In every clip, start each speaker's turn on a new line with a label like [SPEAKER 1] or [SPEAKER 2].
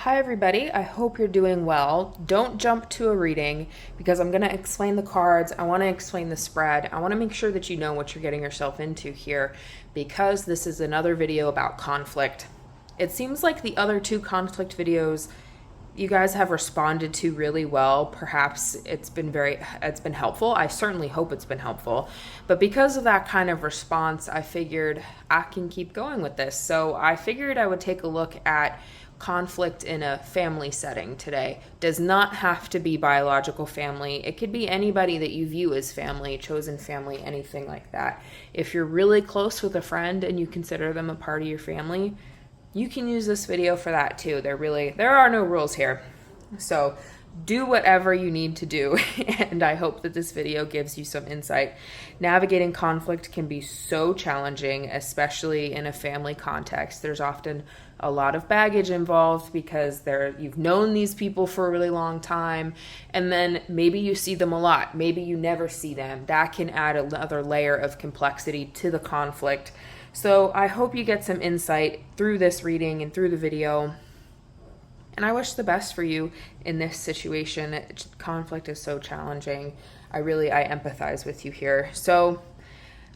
[SPEAKER 1] Hi everybody, I hope you're doing well. Don't jump to a reading because I'm going to explain the cards. I want to explain the spread. I want to make sure that you know what you're getting yourself into here because this is another video about conflict. It seems like the other two conflict videos you guys have responded to really well. Perhaps it's been helpful. I certainly hope it's been helpful. But because of that kind of response, I figured I can keep going with this. So I figured I would take a look at conflict in a family setting today. Does not have to be biological family. It could be anybody that you view as family, chosen family, anything like that. If you're really close with a friend and you consider them a part of your family, you can use this video for that too. There are no rules here. So do whatever you need to do, and I hope that this video gives you some insight. Navigating conflict can be so challenging, especially in a family context. There's often a lot of baggage involved because you've known these people for a really long time, and then maybe you see them a lot, maybe you never see them. That can add another layer of complexity to the conflict. So I hope you get some insight through this reading and through the video. And I wish the best for you in this situation. Conflict is so challenging. I empathize with you here. So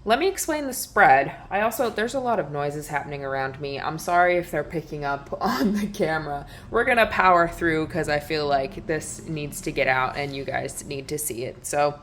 [SPEAKER 1] let me explain the spread. There's a lot of noises happening around me. I'm sorry if they're picking up on the camera. We're going to power through because I feel like this needs to get out and you guys need to see it. So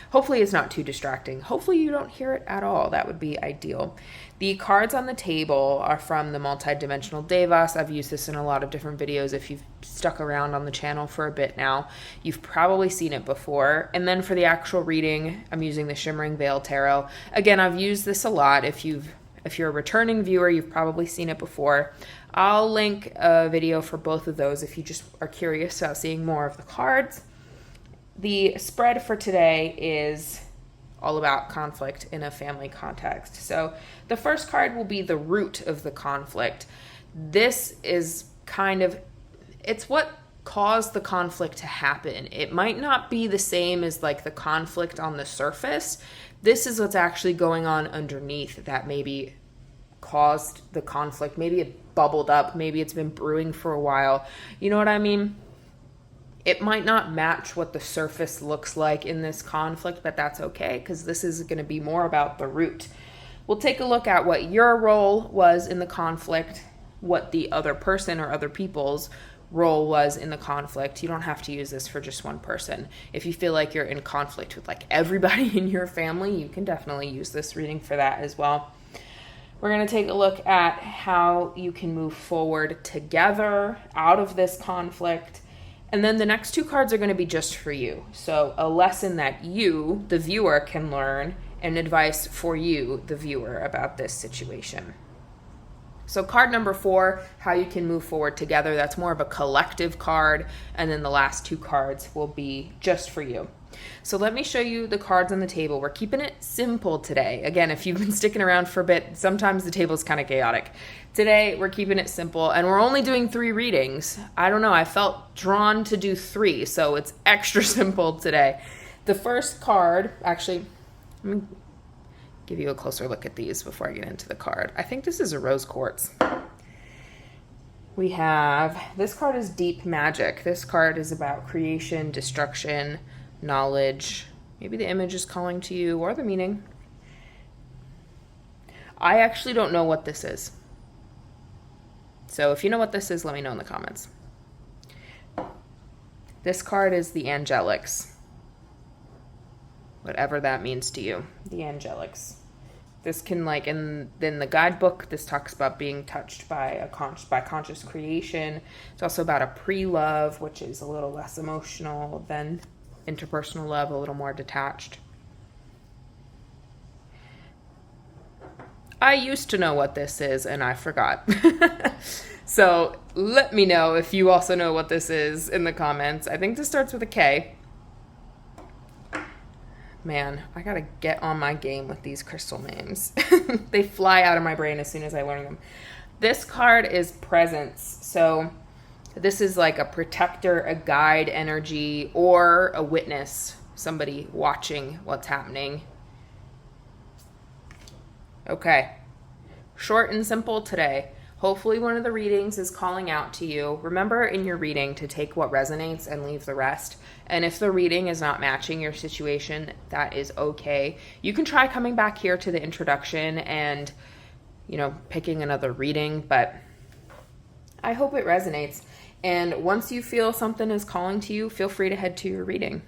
[SPEAKER 1] hopefully it's not too distracting. Hopefully you don't hear it at all. That would be ideal. The cards on the table are from the Multidimensional Devas. I've used this in a lot of different videos. If you've stuck around on the channel for a bit now, you've probably seen it before. And then for the actual reading, I'm using the Shimmering Veil Tarot. Again, I've used this a lot. If you're a returning viewer, you've probably seen it before. I'll link a video for both of those if you just are curious about seeing more of the cards. The spread for today is all about conflict in a family context. So the first card will be the root of the conflict. This is it's what caused the conflict to happen. It might not be the same as like the conflict on the surface. This is what's actually going on underneath that maybe caused the conflict. Maybe it bubbled up. Maybe it's been brewing for a while. You know what I mean? It might not match what the surface looks like in this conflict, but that's okay because this is going to be more about the root. We'll take a look at what your role was in the conflict, what the other person or other people's role was in the conflict. You don't have to use this for just one person. If you feel like you're in conflict with like everybody in your family, you can definitely use this reading for that as well. We're going to take a look at how you can move forward together out of this conflict. And then the next two cards are going to be just for you. So a lesson that you, the viewer, can learn and advice for you, the viewer, about this situation. So card number 4, how you can move forward together. That's more of a collective card. And then the last two cards will be just for you. So let me show you the cards on the table. We're keeping it simple today. Again, if you've been sticking around for a bit, sometimes the table is kind of chaotic. Today, we're keeping it simple, and we're only doing 3 readings. I don't know, I felt drawn to do 3, so it's extra simple today. The first card, actually, let me give you a closer look at these before I get into the card. I think this is a rose quartz. This card is Deep Magic. This card is about creation, destruction, knowledge. Maybe the image is calling to you or the meaning. I actually don't know what this is. So if you know what this is, let me know in the comments. This card is the Angelics. Whatever that means to you. The Angelics. This can in the guidebook, this talks about being touched by conscious creation. It's also about a pre-love, which is a little less emotional than interpersonal love, a little more detached. I used to know what this is and I forgot. So let me know if you also know what this is in the comments. I think this starts with a K. Man, I gotta get on my game with these crystal names. They fly out of my brain as soon as I learn them. This card is presence. So this is like a protector, a guide energy, or a witness, somebody watching what's happening. Okay, short and simple today. Hopefully one of the readings is calling out to you. Remember in your reading to take what resonates and leave the rest. And if the reading is not matching your situation, that is okay. You can try coming back here to the introduction and, picking another reading, but I hope it resonates. And once you feel something is calling to you, feel free to head to your reading.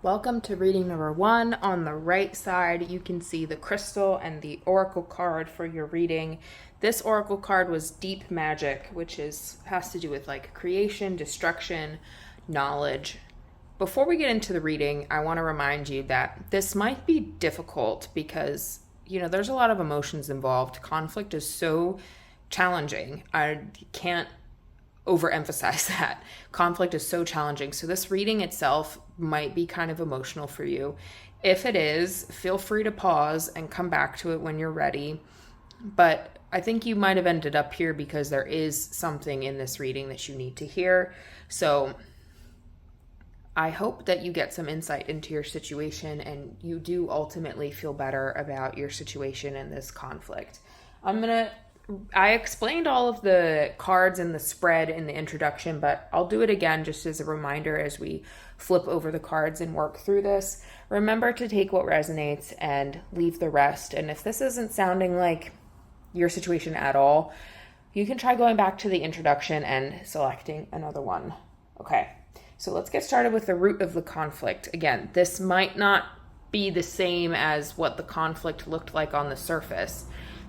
[SPEAKER 1] Welcome to reading number 1. On the right side, you can see the crystal and the oracle card for your reading. This oracle card was Deep Magic, which has to do with like creation, destruction, knowledge. Before we get into the reading, I want to remind you that this might be difficult because, there's a lot of emotions involved. Conflict is so challenging. I can't overemphasize that. Conflict is so challenging. So this reading itself might be kind of emotional for you. If it is, feel free to pause and come back to it when you're ready. But I think you might have ended up here because there is something in this reading that you need to hear. So I hope that you get some insight into your situation and you do ultimately feel better about your situation in this conflict. I explained all of the cards and the spread in the introduction, but I'll do it again just as a reminder as we flip over the cards and work through this. Remember to take what resonates and leave the rest. And if this isn't sounding like your situation at all, you can try going back to the introduction and selecting another one. Okay, so let's get started with the root of the conflict. Again, this might not be the same as what the conflict looked like on the surface.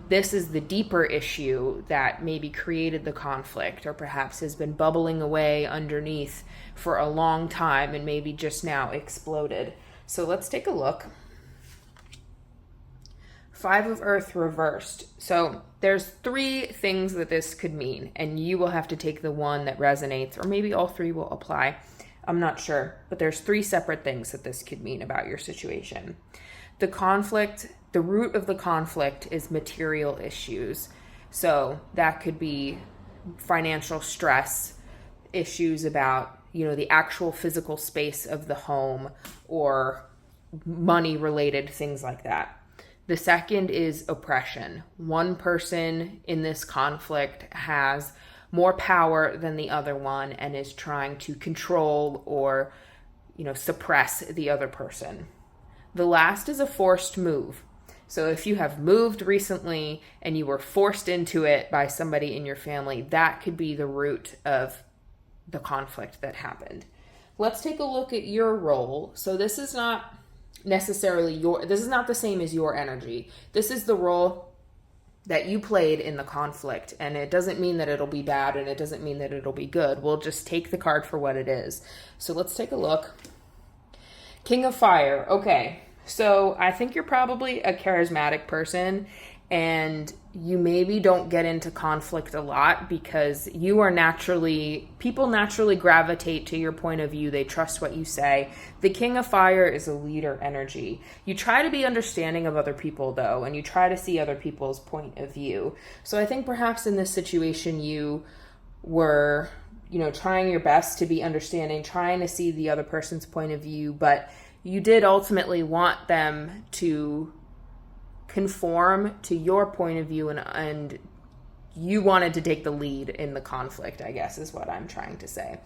[SPEAKER 1] This is the deeper issue that maybe created the conflict or perhaps has been bubbling away underneath for a long time and maybe just now exploded. So let's take a look. 5 of Earth reversed. So there's 3 things that this could mean, and you will have to take the one that resonates, or maybe all 3 will apply. I'm not sure, but there's 3 separate things that this could mean about your situation. The root of the conflict is material issues. So that could be financial stress, issues about, the actual physical space of the home or money related things like that. The second is oppression. One person in this conflict has more power than the other one and is trying to control or, suppress the other person. The last is a forced move. So if you have moved recently and you were forced into it by somebody in your family, that could be the root of the conflict that happened. Let's take a look at your role. So this is not necessarily this is not the same as your energy. This is the role that you played in the conflict, and it doesn't mean that it'll be bad and it doesn't mean that it'll be good. We'll just take the card for what it is. So let's take a look. King of Fire. Okay. So I think you're probably a charismatic person and you maybe don't get into conflict a lot because people naturally gravitate to your point of view. They trust what you say. The King of Fire is a leader energy. You try to be understanding of other people though, and you try to see other people's point of view. So I think perhaps in this situation you were, trying your best to be understanding, trying to see the other person's point of view, but you did ultimately want them to conform to your point of view and you wanted to take the lead in the conflict, I guess is what I'm trying to say.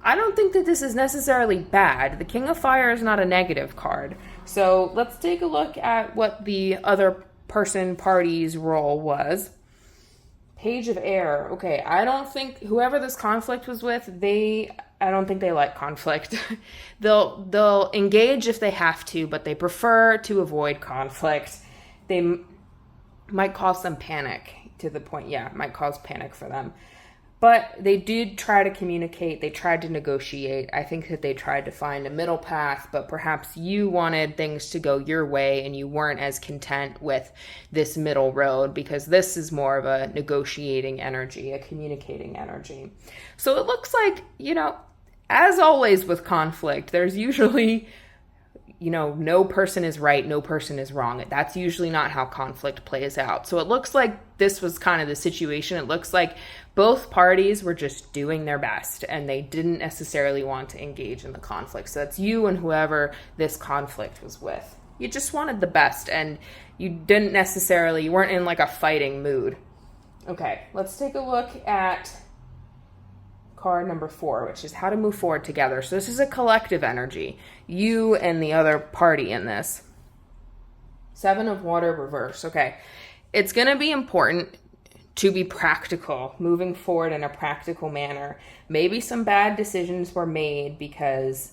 [SPEAKER 1] I don't think that this is necessarily bad. The King of Fire is not a negative card. So let's take a look at what the other party's role was. Page of Air. Okay, I don't think whoever this conflict was with, I don't think they like conflict. They'll engage if they have to, but they prefer to avoid conflict. They might cause some panic to the point, it might cause panic for them. But they did try to communicate. They tried to negotiate. I think that they tried to find a middle path, but perhaps you wanted things to go your way and you weren't as content with this middle road because this is more of a negotiating energy, a communicating energy. So it looks like, as always with conflict, there's usually, no person is right, no person is wrong. That's usually not how conflict plays out. So it looks like this was kind of the situation. It looks like both parties were just doing their best and they didn't necessarily want to engage in the conflict. So that's you and whoever this conflict was with. You just wanted the best and you weren't in like a fighting mood. Okay, let's take a look at card number 4, which is how to move forward together. So this is a collective energy, you and the other party in this. 7 of water reverse. Okay, it's going to be important to be practical, moving forward in a practical manner. Maybe some bad decisions were made because,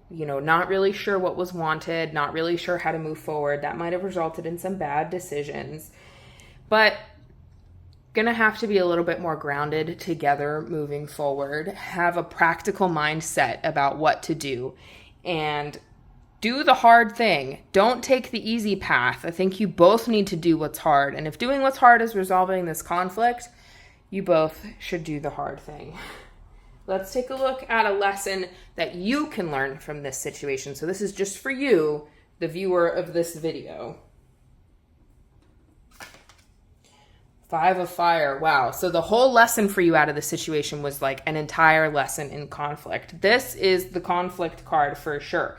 [SPEAKER 1] not really sure what was wanted, not really sure how to move forward. That might have resulted in some bad decisions. But gonna have to be a little bit more grounded together moving forward, have a practical mindset about what to do, and do the hard thing. Don't take the easy path. I think you both need to do what's hard. And if doing what's hard is resolving this conflict, you both should do the hard thing. Let's take a look at a lesson that you can learn from this situation. So this is just for you, the viewer of this video. 5 of fire. Wow. So the whole lesson for you out of the situation was like an entire lesson in conflict. This is the conflict card for sure.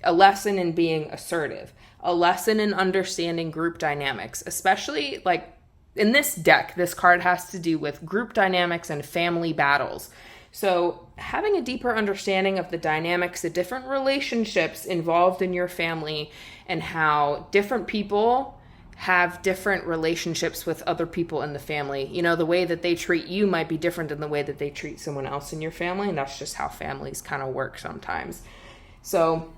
[SPEAKER 1] A lesson in being assertive, a lesson in understanding group dynamics, especially like in this deck, this card has to do with group dynamics and family battles. So having a deeper understanding of the dynamics, the different relationships involved in your family, and how different people have different relationships with other people in the family. The way that they treat you might be different than the way that they treat someone else in your family, and that's just how families kind of work sometimes. So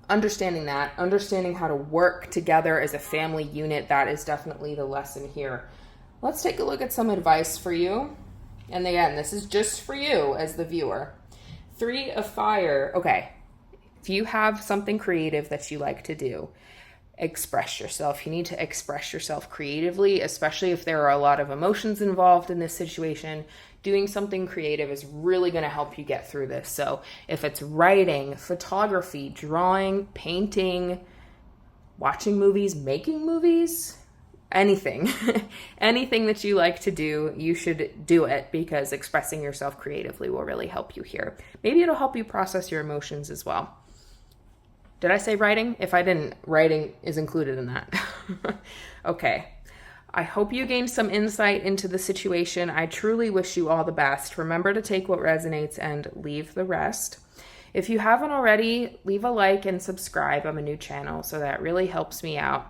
[SPEAKER 1] understanding that, understanding how to work together as a family unit, that is definitely the lesson here. Let's take a look at some advice for you. And again, this is just for you as the viewer. 3 of fire. Okay, if you have something creative that you like to do, express yourself. You need to express yourself creatively, especially if there are a lot of emotions involved in this situation. Doing something creative is really going to help you get through this. So if it's writing, photography, drawing, painting, watching movies, making movies, anything, anything that you like to do, you should do it, because expressing yourself creatively will really help you here. Maybe it'll help you process your emotions as well. Did I say writing? If I didn't, writing is included in that. Okay. I hope you gained some insight into the situation. I truly wish you all the best. Remember to take what resonates and leave the rest. If you haven't already, leave a like and subscribe. I'm a new channel, so that really helps me out.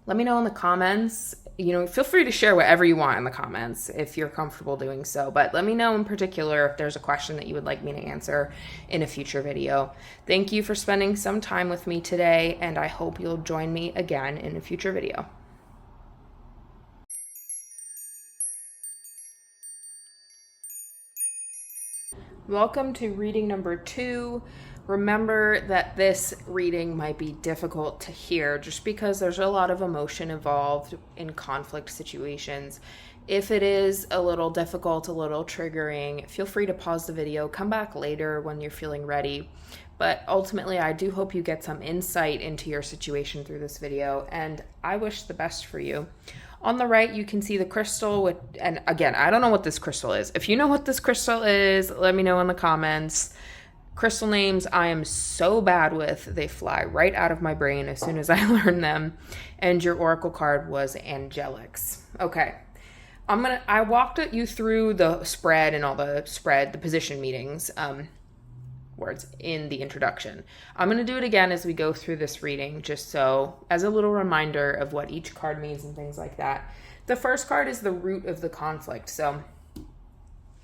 [SPEAKER 1] Let me know in the comments. Feel free to share whatever you want in the comments if you're comfortable doing so. But let me know in particular if there's a question that you would like me to answer in a future video. Thank you for spending some time with me today, and I hope you'll join me again in a future video. Welcome to reading number 2. Remember that this reading might be difficult to hear just because there's a lot of emotion involved in conflict situations. If it is a little difficult, a little triggering, feel free to pause the video, come back later when you're feeling ready. But ultimately, I do hope you get some insight into your situation through this video, and I wish the best for you. On the right, you can see the crystal, and again, I don't know what this crystal is. If you know what this crystal is, let me know in the comments. Crystal names I am so bad with. They fly right out of my brain as soon as I learn them. And your oracle card was Angelics. Okay. I walked you through the spread and all the position meetings words in the introduction. I'm going to do it again as we go through this reading, just so as a little reminder of what each card means and things like that. The first card is the root of the conflict. So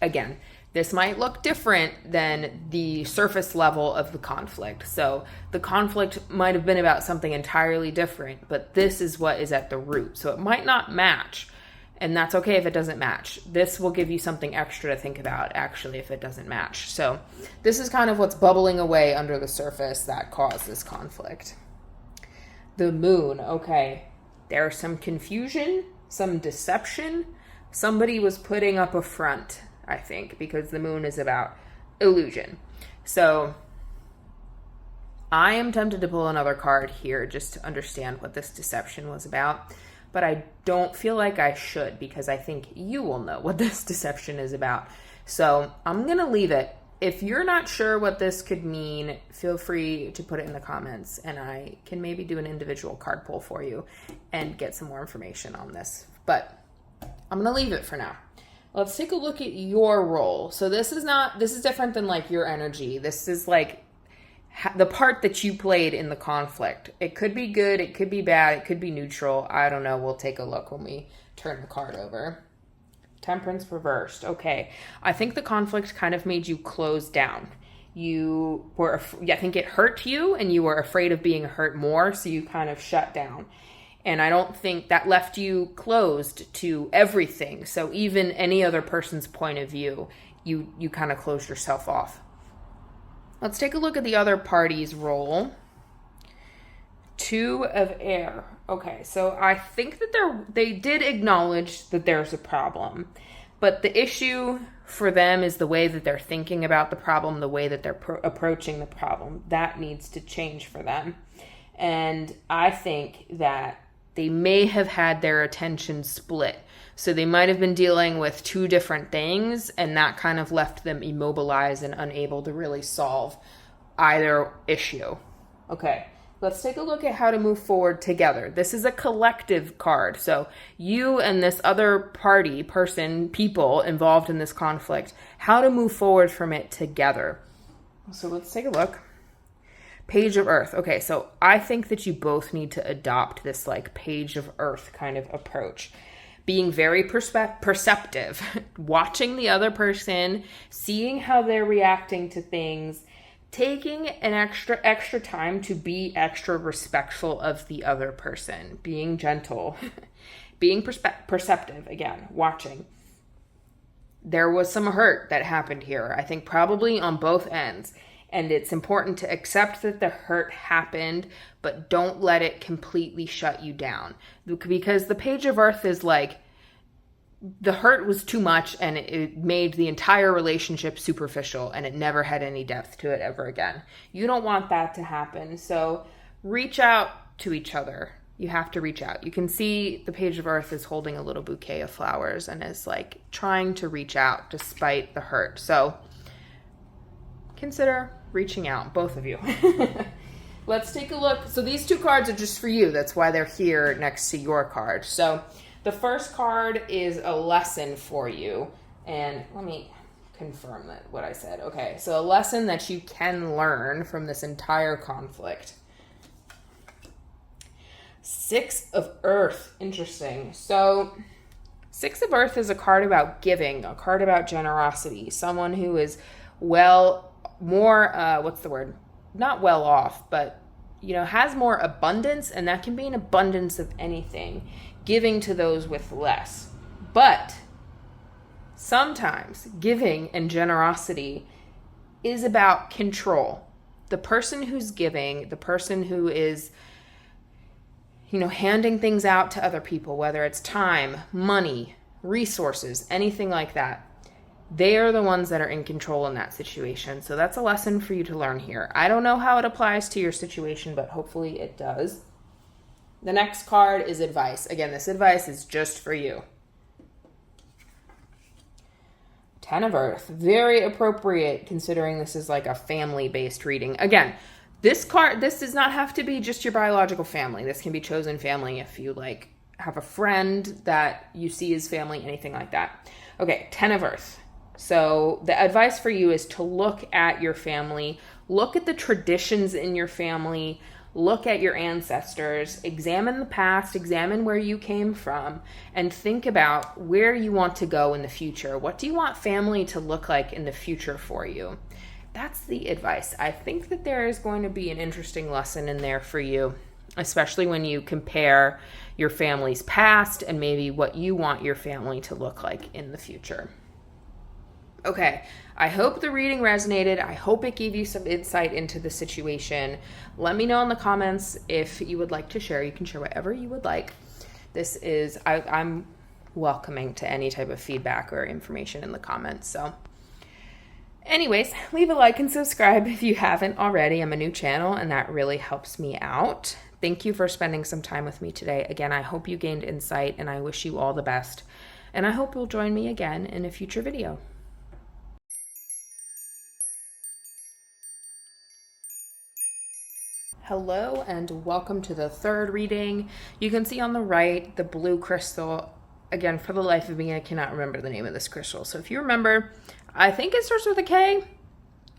[SPEAKER 1] again, this might look different than the surface level of the conflict. So the conflict might have been about something entirely different, but this is what is at the root. So it might not match, and that's okay if it doesn't match. This will give you something extra to think about, actually, if it doesn't match. So this is kind of what's bubbling away under the surface that caused this conflict. The moon. Okay. There's some confusion, some deception. Somebody was putting up a front, I think, because the moon is about illusion. So I am tempted to pull another card here just to understand what this deception was about, but I don't feel like I should, because I think you will know what this deception is about. So I'm going to leave it. If you're not sure what this could mean, feel free to put it in the comments, and I can maybe do an individual card pull for you and get some more information on this. But I'm going to leave it for now. Let's take a look at your role. So this is different than like your energy. This is like the part that you played in the conflict. It could be good, it could be bad, it could be neutral. I don't know. We'll take a look when we turn the card over. Temperance reversed. Okay. I think the conflict kind of made you close down. I think it hurt you and you were afraid of being hurt more, so you kind of shut down. And I don't think that left you closed to everything. So even any other person's point of view, you kind of closed yourself off. Let's take a look at the other party's role. Two of air. Okay, so I think that they did acknowledge that there's a problem. But the issue for them is the way that they're thinking about the problem, the way that they're approaching the problem. That needs to change for them. And I think that they may have had their attention split. So they might have been dealing with two different things, and that kind of left them immobilized and unable to really solve either issue. Okay, let's take a look at how to move forward together. This is a collective card. So you and this other people involved in this conflict, how to move forward from it together. So let's take a look. Page of Earth. Okay, so I think that you both need to adopt this like Page of Earth kind of approach. Being very perceptive, watching the other person, seeing how they're reacting to things, taking an extra time to be extra respectful of the other person, being gentle, being perceptive, again, watching. There was some hurt that happened here, I think probably on both ends. And it's important to accept that the hurt happened, but don't let it completely shut you down. Because the Page of Earth is like, the hurt was too much and it made the entire relationship superficial and it never had any depth to it ever again. You don't want that to happen. So reach out to each other. You have to reach out. You can see the Page of Earth is holding a little bouquet of flowers and is like trying to reach out despite the hurt. So consider reaching out, both of you. Let's take a look. So these two cards are just for you. That's why they're here next to your card. So the first card is a lesson for you. And let me confirm that what I said. Okay, so a lesson that you can learn from this entire conflict. Six of Earth. Interesting. So Six of Earth is a card about giving, a card about generosity. Someone who is not well off, but has more abundance, and that can be an abundance of anything, giving to those with less. But sometimes giving and generosity is about control. The person who's giving, the person who is handing things out to other people, whether it's time, money, resources, anything like that, they are the ones that are in control in that situation. So that's a lesson for you to learn here. I don't know how it applies to your situation, but hopefully it does. The next card is advice. Again, this advice is just for you. Ten of Earth. Very appropriate considering this is like a family-based reading. Again, this does not have to be just your biological family. This can be chosen family if you have a friend that you see as family, anything like that. Okay, Ten of Earth. So the advice for you is to look at your family, look at the traditions in your family, look at your ancestors, examine the past, examine where you came from, and think about where you want to go in the future. What do you want family to look like in the future for you? That's the advice. I think that there is going to be an interesting lesson in there for you, especially when you compare your family's past and maybe what you want your family to look like in the future. Okay, I hope the reading resonated. I hope it gave you some insight into the situation. Let me know in the comments if you would like to share. You can share whatever you would like. I'm welcoming to any type of feedback or information in the comments. So anyways, leave a like and subscribe if you haven't already. I'm a new channel and that really helps me out. Thank you for spending some time with me today. Again, I hope you gained insight and I wish you all the best. And I hope you'll join me again in a future video. Hello and welcome to the third reading. You can see on the right the blue crystal again, for the life of me, I cannot remember the name of this crystal. So if you remember, I think it starts with a K.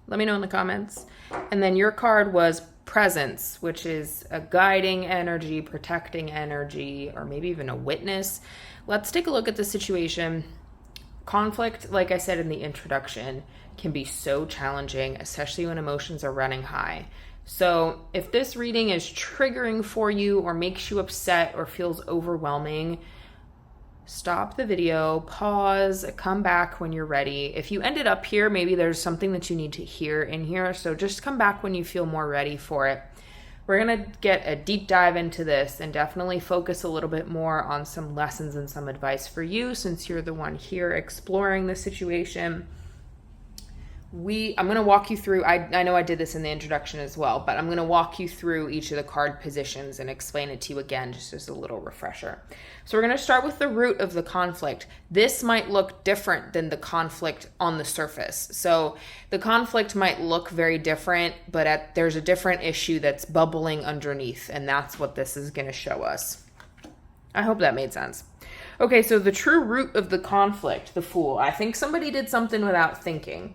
[SPEAKER 1] Let me know in the comments. And then your card was presence, which is a guiding energy, protecting energy, or maybe even a witness. Let's take a look at the situation. Conflict, like I said in the introduction, can be so challenging, especially when emotions are running high. So if this reading is triggering for you or makes you upset or feels overwhelming, stop the video, pause, come back when you're ready. If you ended up here, maybe there's something that you need to hear in here. So just come back when you feel more ready for it. We're going to get a deep dive into this and definitely focus a little bit more on some lessons and some advice for you, since you're the one here exploring the situation. I'm going to walk you through, I know I did this in the introduction as well, but I'm going to walk you through each of the card positions and explain it to you again, just as a little refresher. So we're going to start with the root of the conflict. This might look different than the conflict on the surface. So the conflict might look very different, but there's a different issue that's bubbling underneath, and that's what this is going to show us. I hope that made sense. Okay, so the true root of the conflict, the Fool. I think somebody did something without thinking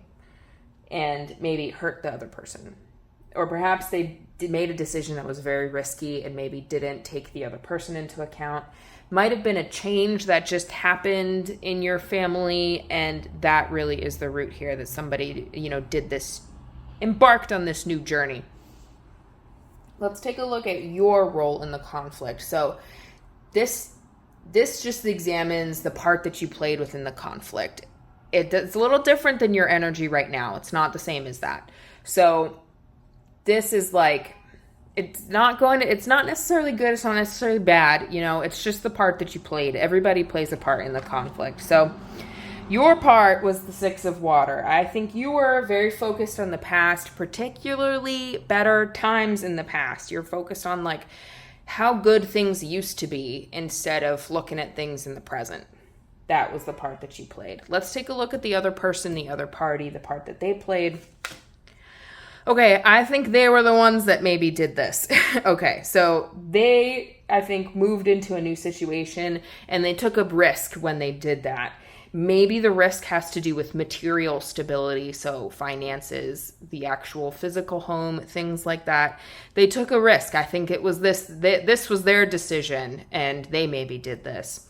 [SPEAKER 1] and maybe hurt the other person. Or perhaps they made a decision that was very risky and maybe didn't take the other person into account. Might have been a change that just happened in your family, and that really is the root here, that somebody, did this, embarked on this new journey. Let's take a look at your role in the conflict. So this just examines the part that you played within the conflict. It's a little different than your energy right now. It's not the same as that. So this is like, it's not necessarily good. It's not necessarily bad. It's just the part that you played. Everybody plays a part in the conflict. So your part was the Six of Water. I think you were very focused on the past, particularly better times in the past. You're focused on like how good things used to be instead of looking at things in the present. That was the part that you played. Let's take a look at the other person, the other party, the part that they played. Okay, I think they were the ones that maybe did this. Okay, so they, I think, moved into a new situation and they took a risk when they did that. Maybe the risk has to do with material stability, so finances, the actual physical home, things like that. They took a risk. I think it was this was their decision and they maybe did this.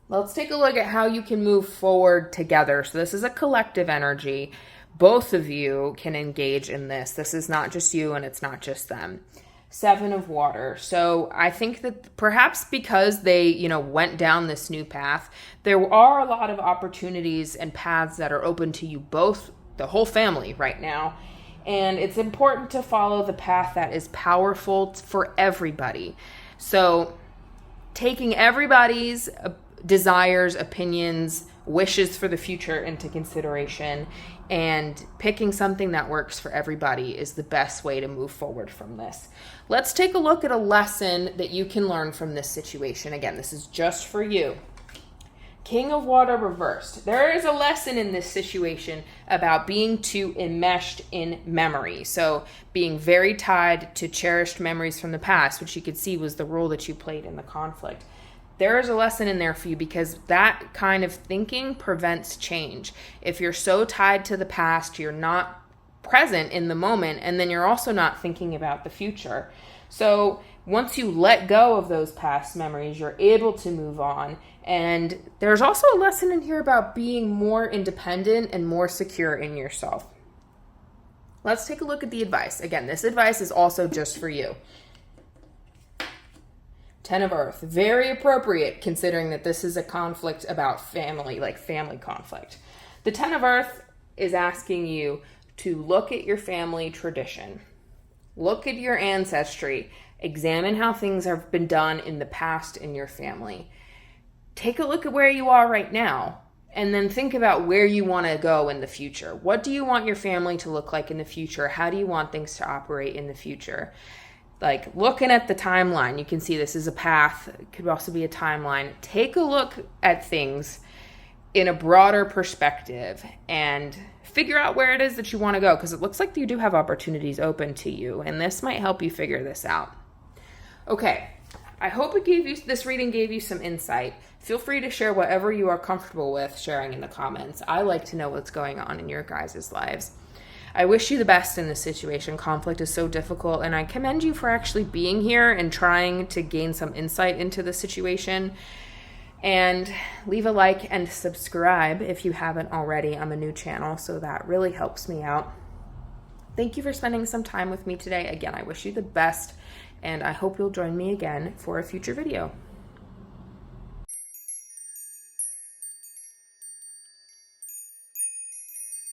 [SPEAKER 1] Let's take a look at how you can move forward together. So this is a collective energy. Both of you can engage in this. This is not just you and it's not just them. Seven of Water. So I think that perhaps because they, went down this new path, there are a lot of opportunities and paths that are open to you both, the whole family right now. And it's important to follow the path that is powerful for everybody. So taking everybody's desires, opinions, wishes for the future into consideration and picking something that works for everybody is the best way to move forward from this. Let's take a look at a lesson that you can learn from this situation. Again, this is just for you. King of Water reversed. There is a lesson in this situation about being too enmeshed in memory. So being very tied to cherished memories from the past, which you could see was the role that you played in the conflict. There is a lesson in there for you because that kind of thinking prevents change. If you're so tied to the past, you're not present in the moment, and then you're also not thinking about the future. So once you let go of those past memories, you're able to move on. And there's also a lesson in here about being more independent and more secure in yourself. Let's take a look at the advice. Again, this advice is also just for you. Ten of Earth, very appropriate considering that this is a conflict about family, like family conflict. The Ten of Earth is asking you to look at your family tradition. Look at your ancestry. Examine how things have been done in the past in your family. Take a look at where you are right now and then think about where you want to go in the future. What do you want your family to look like in the future? How do you want things to operate in the future? Like looking at the timeline, you can see this is a path. It could also be a timeline. Take a look at things in a broader perspective and figure out where it is that you want to go, because it looks like you do have opportunities open to you, and this might help you figure this out. Okay, I hope this reading gave you some insight. Feel free to share whatever you are comfortable with sharing in the comments. I like to know what's going on in your guys' lives. I wish you the best in this situation. Conflict is so difficult, and I commend you for actually being here and trying to gain some insight into the situation. And leave a like and subscribe if you haven't already. I'm a new channel, so that really helps me out. Thank you for spending some time with me today. Again, I wish you the best, and I hope you'll join me again for a future video.